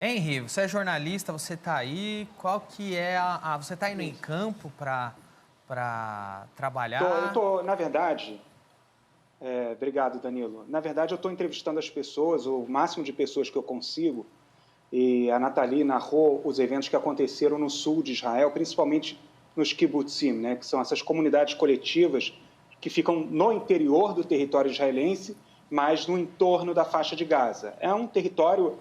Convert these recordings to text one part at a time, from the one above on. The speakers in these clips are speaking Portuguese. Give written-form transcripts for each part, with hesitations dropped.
Henry, você é jornalista, você está aí, qual que é você está indo em Isso. campo para Eu trabalhar? tô, na verdade, obrigado, Danilo. Na verdade, eu estou entrevistando as pessoas, o máximo de pessoas que eu consigo, e a Nathalie narrou os eventos que aconteceram no sul de Israel, principalmente nos kibbutzim, né, que são essas comunidades coletivas que ficam no interior do território israelense, mas no entorno da faixa de Gaza. É um território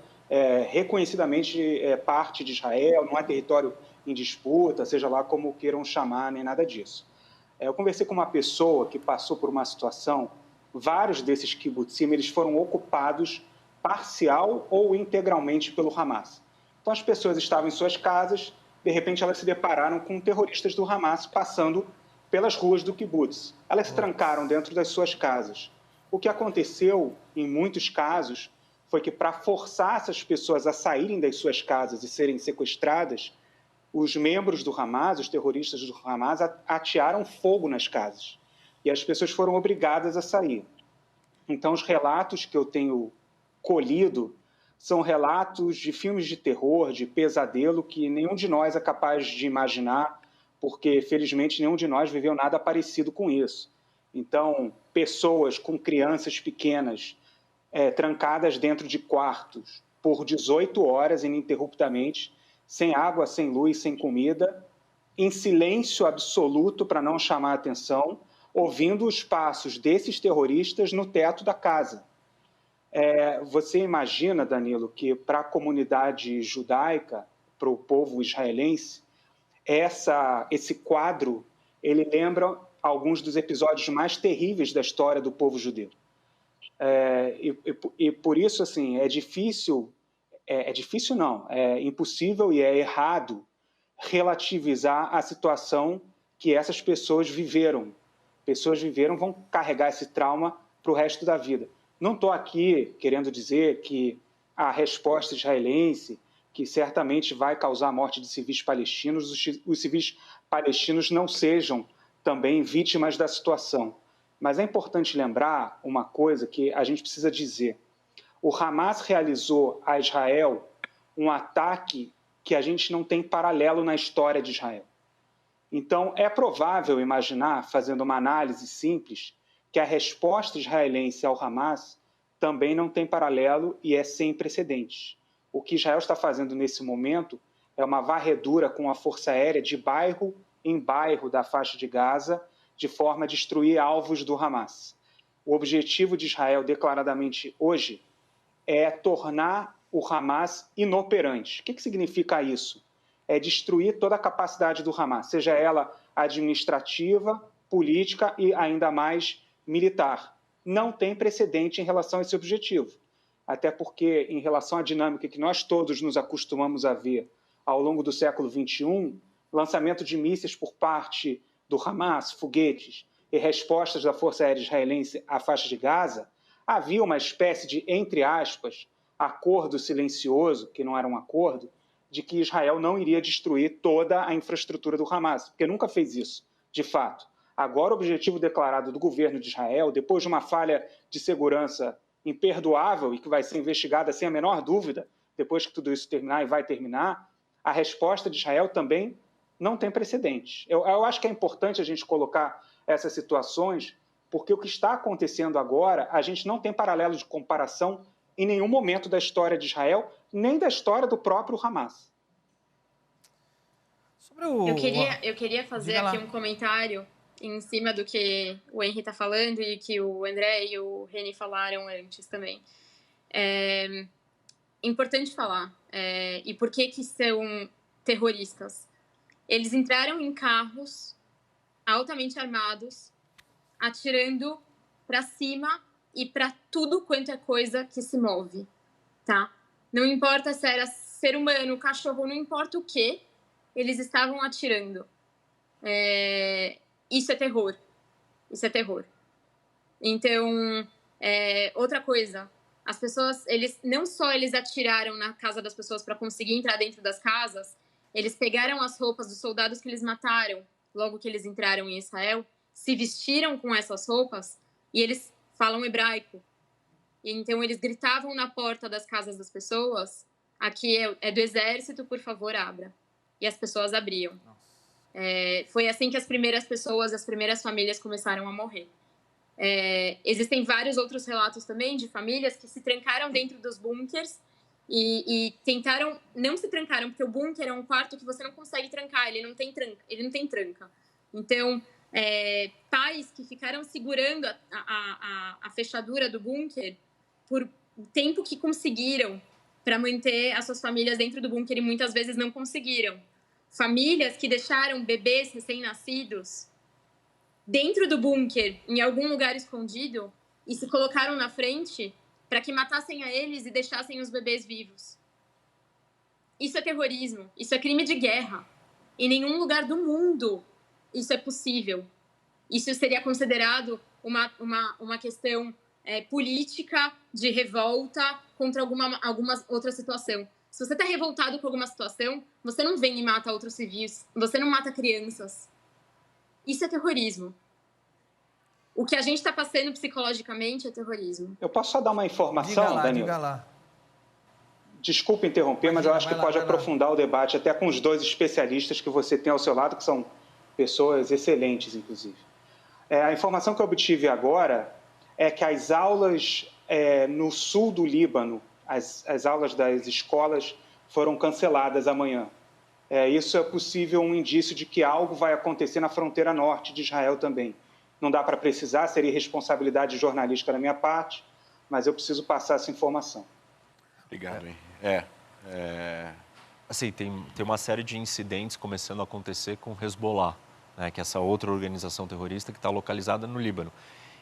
reconhecidamente parte de Israel, não é território em disputa, seja lá como queiram chamar, nem nada disso. Eu conversei com uma pessoa que passou por uma situação, vários desses kibbutzim, eles foram ocupados parcial ou integralmente pelo Hamas. Então as pessoas estavam em suas casas, de repente elas se depararam com terroristas do Hamas passando pelas ruas do kibbutz. Elas se trancaram Putz, dentro das suas casas. O que aconteceu, em muitos casos, foi que para forçar essas pessoas a saírem das suas casas e serem sequestradas, os membros do Hamas, os terroristas do Hamas, atearam fogo nas casas. E as pessoas foram obrigadas a sair. Então, os relatos que eu tenho colhido são relatos de filmes de terror, de pesadelo, que nenhum de nós é capaz de imaginar, porque, felizmente, nenhum de nós viveu nada parecido com isso. Então, pessoas com crianças pequenas trancadas dentro de quartos por 18 horas ininterruptamente, sem água, sem luz, sem comida, em silêncio absoluto para não chamar a atenção, ouvindo os passos desses terroristas no teto da casa. Você imagina, Danilo, que para a comunidade judaica, para o povo israelense, esse quadro ele lembra alguns dos episódios mais terríveis da história do povo judeu. E por isso, assim, é difícil não, é impossível e é errado relativizar a situação que essas pessoas viveram. Pessoas viveram, vão carregar esse trauma para o resto da vida. Não estou aqui querendo dizer que a resposta israelense, que certamente vai causar a morte de civis palestinos, os civis palestinos não sejam também vítimas da situação. Mas é importante lembrar uma coisa que a gente precisa dizer. O Hamas realizou a Israel um ataque que a gente não tem paralelo na história de Israel. Então, é provável imaginar, fazendo uma análise simples, que a resposta israelense ao Hamas também não tem paralelo e é sem precedentes. O que Israel está fazendo nesse momento é uma varredura com a força aérea de bairro em bairro da faixa de Gaza, de forma a destruir alvos do Hamas. O objetivo de Israel, declaradamente hoje, é tornar o Hamas inoperante. O que significa isso? É destruir toda a capacidade do Hamas, seja ela administrativa, política e ainda mais militar. Não tem precedente em relação a esse objetivo. Até porque, em relação à dinâmica que nós todos nos acostumamos a ver ao longo do século XXI, lançamento de mísseis por parte do Hamas, foguetes, e respostas da Força Aérea Israelense à faixa de Gaza, havia uma espécie de, entre aspas, acordo silencioso, que não era um acordo, de que Israel não iria destruir toda a infraestrutura do Hamas, porque nunca fez isso, de fato. Agora, o objetivo declarado do governo de Israel, depois de uma falha de segurança imperdoável e que vai ser investigada sem a menor dúvida, depois que tudo isso terminar e vai terminar, a resposta de Israel também não tem precedentes. Eu acho que é importante a gente colocar essas situações, porque o que está acontecendo agora, a gente não tem paralelo de comparação em nenhum momento da história de Israel, nem da história do próprio Hamas. sobre Eu queria fazer Diga aqui lá. um comentário em cima do que o Henry está falando e que o André e o Reni falaram antes também. É importante falar. E por que são terroristas? Eles entraram em carros altamente armados, atirando para cima e para tudo quanto é coisa que se move, tá? Não importa se era ser humano, cachorro, não importa o que, eles estavam atirando. Isso é terror. Isso é terror. Então, outra coisa, as pessoas, eles não só eles atiraram na casa das pessoas para conseguir entrar dentro das casas, eles pegaram as roupas dos soldados que eles mataram logo que eles entraram em Israel, se vestiram com essas roupas e eles falam hebraico. E então eles gritavam na porta das casas das pessoas aqui é do exército, por favor, abra. E as pessoas abriam. Foi assim que as primeiras pessoas, as primeiras famílias começaram a morrer. Existem vários outros relatos também de famílias que se trancaram dentro dos bunkers e tentaram, não se trancaram, porque o bunker é um quarto que você não consegue trancar, ele não tem tranca. Então, pais que ficaram segurando a fechadura do bunker por o tempo que conseguiram para manter as suas famílias dentro do bunker e muitas vezes não conseguiram. Famílias que deixaram bebês recém-nascidos dentro do bunker, em algum lugar escondido, e se colocaram na frente para que matassem a eles e deixassem os bebês vivos. Isso é terrorismo, isso é crime de guerra. Em nenhum lugar do mundo isso é possível. Isso seria considerado uma questão política de revolta contra alguma outra situação. Se você está revoltado com alguma situação, você não vem e mata outros civis, você não mata crianças. Isso é terrorismo. O que a gente está passando psicologicamente é terrorismo. Eu posso só dar uma informação, Danilo? Diga lá. Desculpa interromper, mas eu acho que pode aprofundar o debate até com os dois especialistas que você tem ao seu lado, que são pessoas excelentes, inclusive. A informação que eu obtive agora é que as aulas no sul do Líbano, as aulas das escolas foram canceladas amanhã. Isso é possível um indício de que algo vai acontecer na fronteira norte de Israel também. Não dá para precisar, seria responsabilidade jornalística da minha parte, mas eu preciso passar essa informação. Obrigado, hein? Assim, tem uma série de incidentes começando a acontecer com Hezbollah, né, que é essa outra organização terrorista que está localizada no Líbano.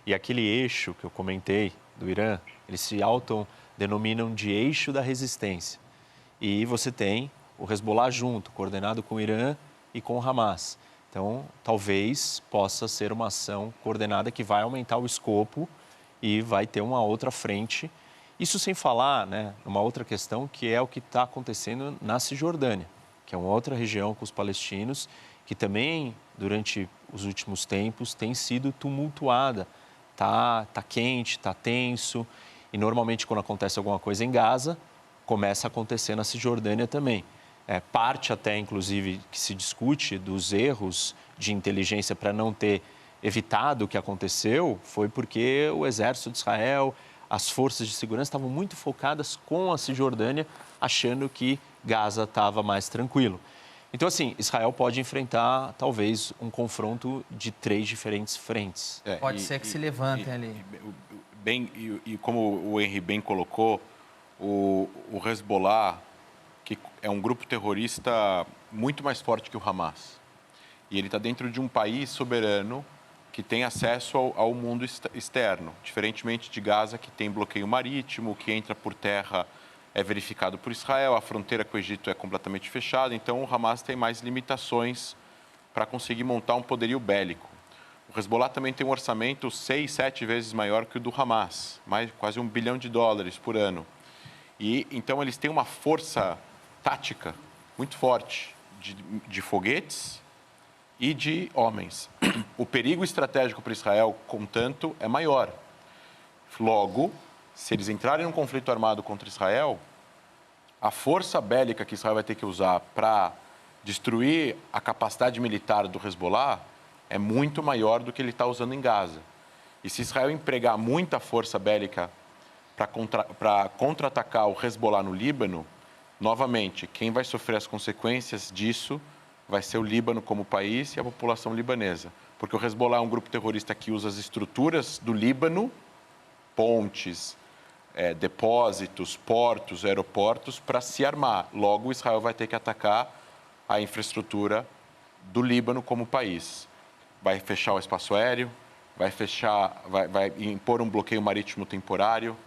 E aquele eixo que eu comentei do Irã, eles se autodenominam de eixo da resistência. E você tem o Hezbollah junto, coordenado com o Irã e com o Hamas. Então, talvez possa ser uma ação coordenada que vai aumentar o escopo e vai ter uma outra frente. Isso sem falar, né, numa outra questão, que é o que está acontecendo na Cisjordânia, que é uma outra região com os palestinos, que também, durante os últimos tempos, tem sido tumultuada. Tá quente, tá tenso, e normalmente quando acontece alguma coisa em Gaza, começa a acontecer na Cisjordânia também. Parte até, inclusive, que se discute dos erros de inteligência para não ter evitado o que aconteceu, foi porque o exército de Israel, as forças de segurança estavam muito focadas com a Cisjordânia, achando que Gaza estava mais tranquilo. Então, assim, Israel pode enfrentar, talvez, um confronto de 3 diferentes frentes. Pode ser que se levantem ali. E como o Henry bem colocou, o Hezbollah, que é um grupo terrorista muito mais forte que o Hamas. E ele está dentro de um país soberano que tem acesso ao mundo externo, diferentemente de Gaza, que tem bloqueio marítimo, que entra por terra é verificado por Israel, a fronteira com o Egito é completamente fechada, então o Hamas tem mais limitações para conseguir montar um poderio bélico. O Hezbollah também tem um orçamento 6, 7 vezes maior que o do Hamas, quase $1 bilhão por ano. E então eles têm uma força tática muito forte de foguetes e de homens. O perigo estratégico para Israel, contanto, é maior. Logo, se eles entrarem num conflito armado contra Israel, a força bélica que Israel vai ter que usar para destruir a capacidade militar do Hezbollah é muito maior do que ele está usando em Gaza. E se Israel empregar muita força bélica para contra-atacar o Hezbollah no Líbano, novamente, quem vai sofrer as consequências disso vai ser o Líbano como país e a população libanesa. Porque o Hezbollah é um grupo terrorista que usa as estruturas do Líbano, pontes, depósitos, portos, aeroportos, para se armar. Logo, Israel vai ter que atacar a infraestrutura do Líbano como país. Vai fechar o espaço aéreo, vai impor um bloqueio marítimo temporário,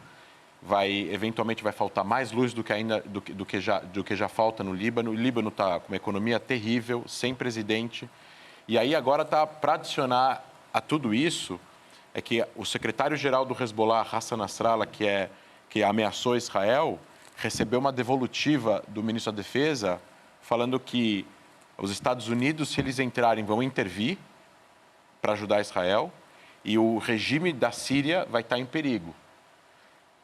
eventualmente vai faltar mais luz do que já falta no Líbano. O Líbano está com uma economia terrível, sem presidente. E aí agora para adicionar a tudo isso, é que o secretário-geral do Hezbollah, Hassan Nasrallah, que ameaçou Israel, recebeu uma devolutiva do ministro da Defesa falando que os Estados Unidos, se eles entrarem, vão intervir para ajudar Israel e o regime da Síria vai estar em perigo.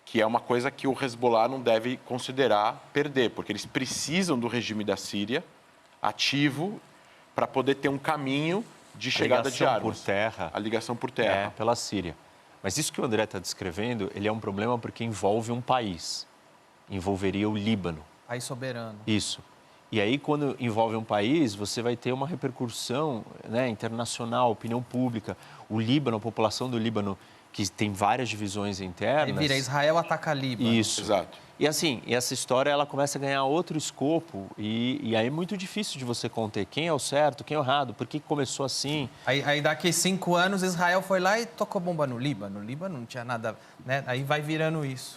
que é uma coisa que o Hezbollah não deve considerar perder, porque eles precisam do regime da Síria ativo para poder ter um caminho de chegada de armas. Por terra. A ligação por terra. É, pela Síria. Mas isso que o André está descrevendo, ele é um problema porque envolve um país. Envolveria o Líbano. País soberano. Isso. E aí, quando envolve um país, você vai ter uma repercussão, né, internacional, opinião pública. O Líbano, a população do Líbano, que tem várias divisões internas... Aí vira Israel ataca Líbano. Isso. Exato. E assim, essa história ela começa a ganhar outro escopo e aí é muito difícil de você conter quem é o certo, quem é o errado, por que começou assim. Aí daqui 5 anos Israel foi lá e tocou bomba no Líbano. O Líbano não tinha nada, né? Aí vai virando isso.